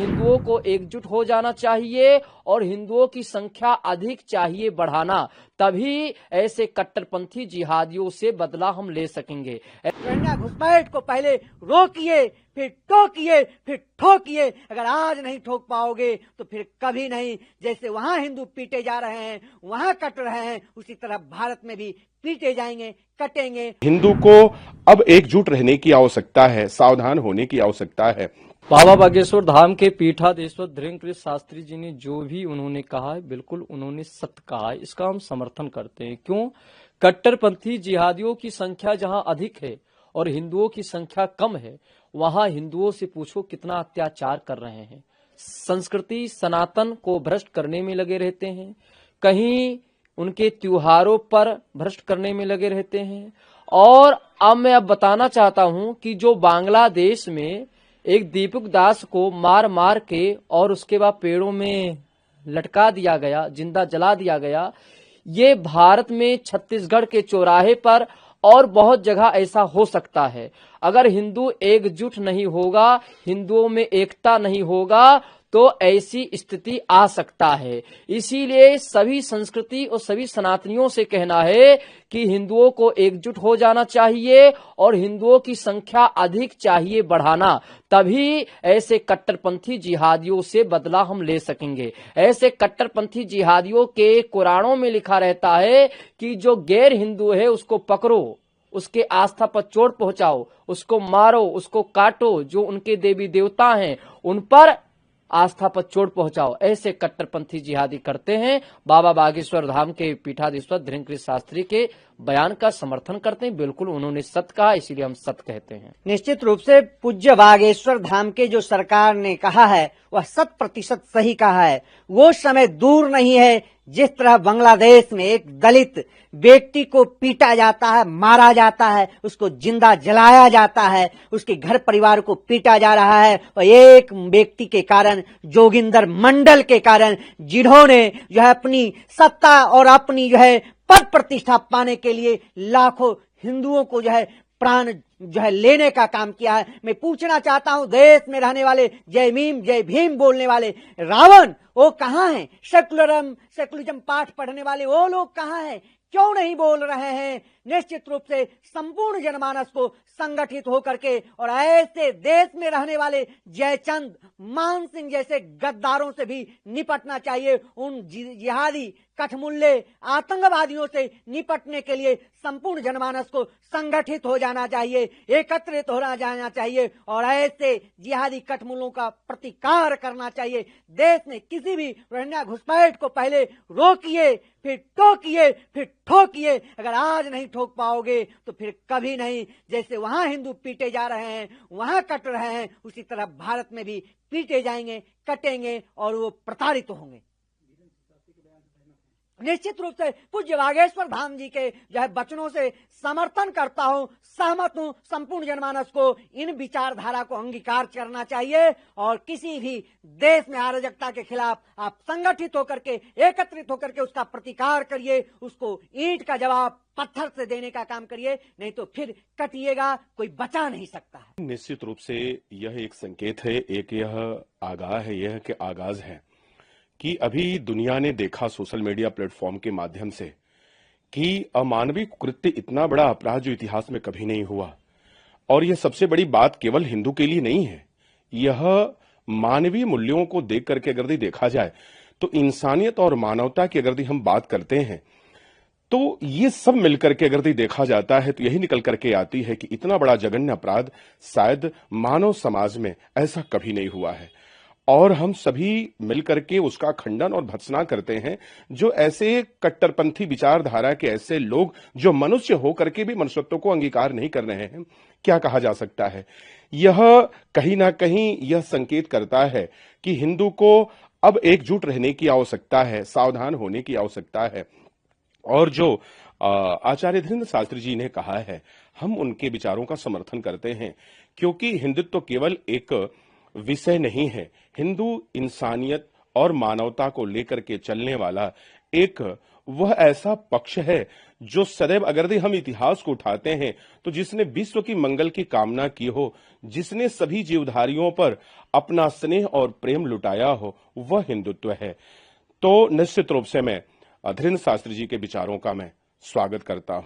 हिंदुओं को एकजुट हो जाना चाहिए और हिंदुओं की संख्या अधिक चाहिए बढ़ाना, तभी ऐसे कट्टरपंथी जिहादियों से बदला हम ले सकेंगे। घुसपैठ को पहले रोकिए, फिर टोकिए, फिर ठोकिए। अगर आज नहीं ठोक पाओगे तो फिर कभी नहीं। जैसे वहां हिंदू पीटे जा रहे हैं, वहां कट रहे हैं, उसी तरह भारत में भी पीटे जाएंगे, कटेंगे। हिंदू को अब एकजुट रहने की आवश्यकता है, सावधान होने की आवश्यकता है। बाबा बागेश्वर धाम के पीठाधीश्वर धीरेन्द्र शास्त्री जी ने जो भी उन्होंने कहा है, बिल्कुल उन्होंने सत्य कहा है। इसका हम समर्थन करते हैं। क्यों? कट्टरपंथी जिहादियों की संख्या जहां अधिक है और हिंदुओं की संख्या कम है, वहां हिंदुओं से पूछो कितना अत्याचार कर रहे हैं। संस्कृति सनातन को भ्रष्ट करने में लगे रहते हैं, कहीं उनके त्योहारों पर भ्रष्ट करने में लगे रहते हैं। और अब मैं बताना चाहता हूं कि जो बांग्लादेश में एक दीपक दास को मार मार के और उसके बाद पेड़ों में लटका दिया गया, जिंदा जला दिया गया, ये भारत में छत्तीसगढ़ के चौराहे पर और बहुत जगह ऐसा हो सकता है। अगर हिंदू एकजुट नहीं होगा, हिंदुओं में एकता नहीं होगा, तो ऐसी स्थिति आ सकता है। इसीलिए सभी संस्कृति और सभी सनातनियों से कहना है कि हिंदुओं को एकजुट हो जाना चाहिए और हिंदुओं की संख्या अधिक चाहिए बढ़ाना, तभी ऐसे कट्टरपंथी जिहादियों से बदला हम ले सकेंगे। ऐसे कट्टरपंथी जिहादियों के कुरानों में लिखा रहता है कि जो गैर हिंदू है उसको पकड़ो, उसके आस्था पर चोट पहुंचाओ, उसको मारो, उसको काटो। जो उनके देवी देवता हैं उन पर आस्था पर चोट पहुंचाओ। ऐसे कट्टरपंथी जिहादी करते हैं। बाबा बागेश्वर धाम के पीठाधीश्वर धीरेन्द्र शास्त्री के बयान का समर्थन करते हैं। बिल्कुल उन्होंने सत्य कहा, इसीलिए हम सत्य कहते हैं। निश्चित रूप से पूज्य बागेश्वर धाम के जो सरकार ने कहा है वह 100% सही कहा है। वो समय दूर नहीं है जिस तरह बांग्लादेश में एक दलित व्यक्ति को पीटा जाता है, मारा जाता है, उसको जिंदा जलाया जाता है, उसके घर परिवार को पीटा जा रहा है। और एक व्यक्ति के कारण, जोगिंदर मंडल के कारण, जिन्होंने जो है अपनी सत्ता और अपनी जो है पद प्रतिष्ठा पाने के लिए लाखों हिंदुओं को जो है प्राण जो है लेने का काम किया है। मैं पूछना चाहता हूं, देश में रहने वाले जय भीम बोलने वाले रावण वो कहां हैं? सेकुलरिज्म पाठ पढ़ने वाले वो लोग कहां हैं? क्यों नहीं बोल रहे हैं? निश्चित रूप से संपूर्ण जनमानस को संगठित होकर के और ऐसे देश में रहने वाले जयचंद मान सिंह जैसे गद्दारों से भी निपटना चाहिए। उन जिहादी कठमुल्ले आतंकवादियों से निपटने के लिए संपूर्ण जनमानस को संगठित हो जाना चाहिए, एकत्रित हो जाना चाहिए और ऐसे जिहादी कठमुल्लों का प्रतिकार करना चाहिए। देश में किसी भी रोहिंग्या घुसपैठ को पहले रोकिए, फिर टोकिए, फिर ठोकिए। अगर आज नहीं ठोक पाओगे तो फिर कभी नहीं। जैसे वहां हिंदू पीटे जा रहे हैं, वहां कट रहे हैं, उसी तरह भारत में भी पीटे जाएंगे, कटेंगे और वो प्रताड़ित होंगे। निश्चित रूप से पूज्य बागेश्वर धाम जी के जो है वचनों से समर्थन करता हूं, सहमत हूं। संपूर्ण जनमानस को इन विचारधारा को अंगीकार करना चाहिए और किसी भी देश में अराजकता के खिलाफ आप संगठित होकर के, एकत्रित होकर के उसका प्रतिकार करिए, उसको ईंट का जवाब पत्थर से देने का काम करिए, नहीं तो फिर कटिएगा, कोई बचा नहीं सकता है। निश्चित रूप से यह एक संकेत है, एक यह आगाह है, यह कि आगाज है कि अभी दुनिया ने देखा सोशल मीडिया प्लेटफॉर्म के माध्यम से कि अमानवीय कृत्य, इतना बड़ा अपराध जो इतिहास में कभी नहीं हुआ। और यह सबसे बड़ी बात केवल हिंदू के लिए नहीं है, यह मानवीय मूल्यों को देख करके अगर देखा जाए तो इंसानियत और मानवता की अगर हम बात करते हैं तो ये सब मिलकर के अगर देखा जाता है तो यही निकल करके आती है कि इतना बड़ा जघन्य अपराध शायद मानव समाज में ऐसा कभी नहीं हुआ है। और हम सभी मिलकर के उसका खंडन और भर्त्सना करते हैं। जो ऐसे कट्टरपंथी विचारधारा के ऐसे लोग जो मनुष्य होकर के भी मनुष्यत्व को अंगीकार नहीं कर रहे हैं, क्या कहा जा सकता है? यह कहीं ना कहीं यह संकेत करता है कि हिंदू को अब एकजुट रहने की आवश्यकता है, सावधान होने की आवश्यकता है। और जो आचार्य धीरेन्द्र शास्त्री जी ने कहा है, हम उनके विचारों का समर्थन करते हैं, क्योंकि हिंदुत्व केवल एक विषय नहीं है। हिंदू इंसानियत और मानवता को लेकर के चलने वाला एक वह ऐसा पक्ष है जो सदैव, अगर हम इतिहास को उठाते हैं तो जिसने विश्व की मंगल की कामना की हो, जिसने सभी जीवधारियों पर अपना स्नेह और प्रेम लुटाया हो, वह हिंदुत्व है। तो निश्चित रूप से मैं धीरेन्द्र शास्त्री जी के विचारों का मैं स्वागत करता हूं।